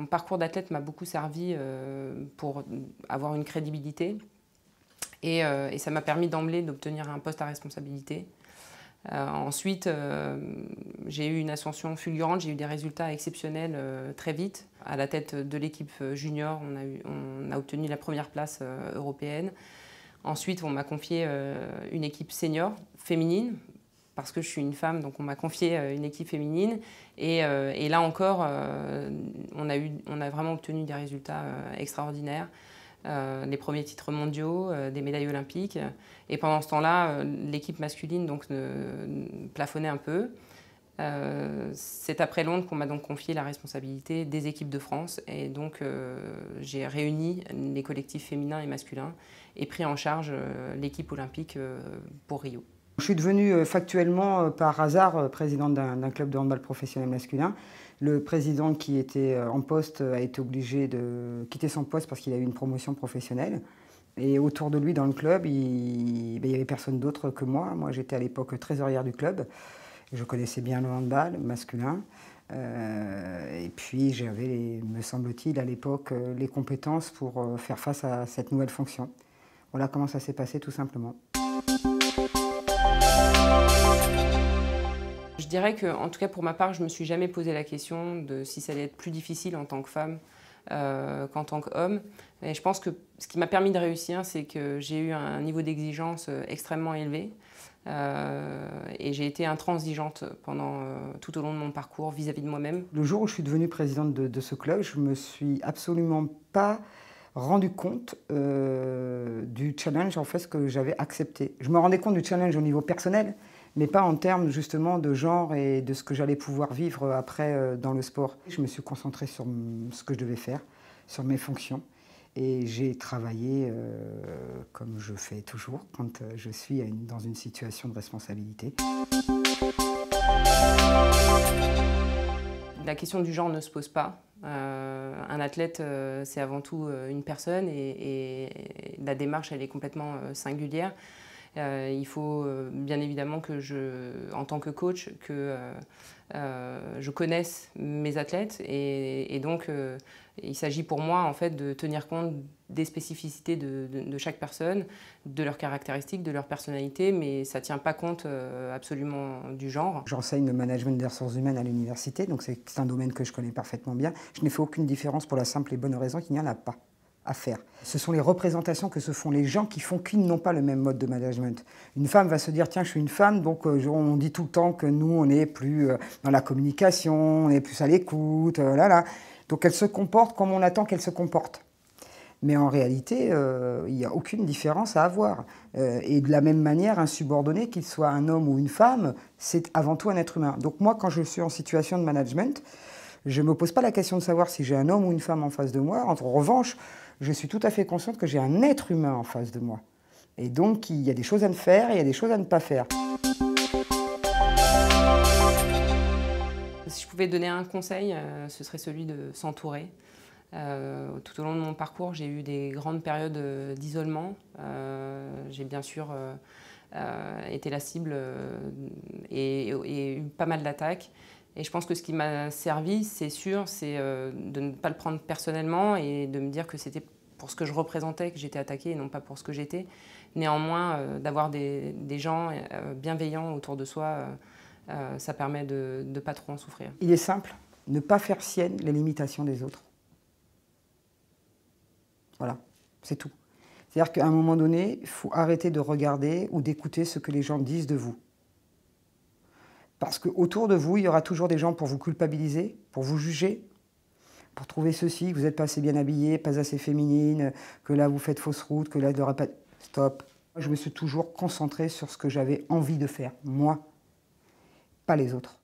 parcours d'athlète m'a beaucoup servi pour avoir une crédibilité et ça m'a permis d'emblée d'obtenir un poste à responsabilité. Ensuite, j'ai eu une ascension fulgurante, j'ai eu des résultats exceptionnels très vite. À la tête de l'équipe junior, on a obtenu la première place européenne. Ensuite, on m'a confié une équipe senior féminine, parce que je suis une femme, donc on m'a confié une équipe féminine. Et là encore, on a vraiment obtenu des résultats extraordinaires. Les premiers titres mondiaux, des médailles olympiques. Et pendant ce temps-là, l'équipe masculine donc, plafonnait un peu. C'est après Londres qu'on m'a donc confié la responsabilité des équipes de France. Et donc, j'ai réuni les collectifs féminins et masculins et pris en charge l'équipe olympique pour Rio. Je suis devenue factuellement, par hasard, présidente d'un club de handball professionnel masculin. Le président qui était en poste a été obligé de quitter son poste parce qu'il a eu une promotion professionnelle. Et autour de lui, dans le club, il n'y avait personne d'autre que moi. Moi, j'étais à l'époque trésorière du club. Je connaissais bien le handball masculin. Et puis, j'avais, me semble-t-il, à l'époque, les compétences pour faire face à cette nouvelle fonction. Voilà comment ça s'est passé, tout simplement. Je dirais que, en tout cas pour ma part, je ne me suis jamais posé la question de si ça allait être plus difficile en tant que femme qu'en tant qu'homme. Et je pense que ce qui m'a permis de réussir, c'est que j'ai eu un niveau d'exigence extrêmement élevé. Et j'ai été intransigeante tout au long de mon parcours vis-à-vis de moi-même. Le jour où je suis devenue présidente de ce club, je ne me suis absolument pas rendu compte du challenge en fait, que j'avais accepté. Je me rendais compte du challenge au niveau personnel, mais pas en termes justement de genre et de ce que j'allais pouvoir vivre après dans le sport. Je me suis concentrée sur ce que je devais faire, sur mes fonctions. Et j'ai travaillé comme je fais toujours quand je suis dans une situation de responsabilité. La question du genre ne se pose pas. Un athlète, c'est avant tout une personne et la démarche, elle est complètement singulière. Il faut bien évidemment que en tant que coach, que je connaisse mes athlètes et donc il s'agit pour moi en fait de tenir compte des spécificités de chaque personne, de leurs caractéristiques, de leur personnalité, mais ça ne tient pas compte absolument du genre. J'enseigne le management des ressources humaines à l'université, donc c'est un domaine que je connais parfaitement bien. Je n'ai fait aucune différence pour la simple et bonne raison qu'il n'y en a pas à faire. Ce sont les représentations que se font les gens qui font qu'ils n'ont pas le même mode de management. Une femme va se dire, tiens, je suis une femme, donc on dit tout le temps que nous, on est plus dans la communication, on est plus à l'écoute, là, là. Donc elle se comporte comme on attend qu'elle se comporte. Mais en réalité, il n'y a aucune différence à avoir. Et de la même manière, un subordonné, qu'il soit un homme ou une femme, c'est avant tout un être humain. Donc moi, quand je suis en situation de management, je ne me pose pas la question de savoir si j'ai un homme ou une femme en face de moi. En revanche, je suis tout à fait consciente que j'ai un être humain en face de moi. Et donc, il y a des choses à ne faire et il y a des choses à ne pas faire. Si je pouvais donner un conseil, ce serait celui de s'entourer. Tout au long de mon parcours, j'ai eu des grandes périodes d'isolement. J'ai bien sûr été la cible et eu pas mal d'attaques. Et je pense que ce qui m'a servi, c'est sûr, c'est de ne pas le prendre personnellement et de me dire que c'était pour ce que je représentais que j'étais attaquée et non pas pour ce que j'étais. Néanmoins, d'avoir des gens bienveillants autour de soi, ça permet de ne pas trop en souffrir. Il est simple, ne pas faire sienne les limitations des autres. Voilà, c'est tout. C'est-à-dire qu'à un moment donné, il faut arrêter de regarder ou d'écouter ce que les gens disent de vous. Parce qu'autour de vous, il y aura toujours des gens pour vous culpabiliser, pour vous juger, pour trouver ceci, que vous n'êtes pas assez bien habillée, pas assez féminine, que là vous faites fausse route, que là il n'y aura pas... Stop. Je me suis toujours concentrée sur ce que j'avais envie de faire, moi, pas les autres.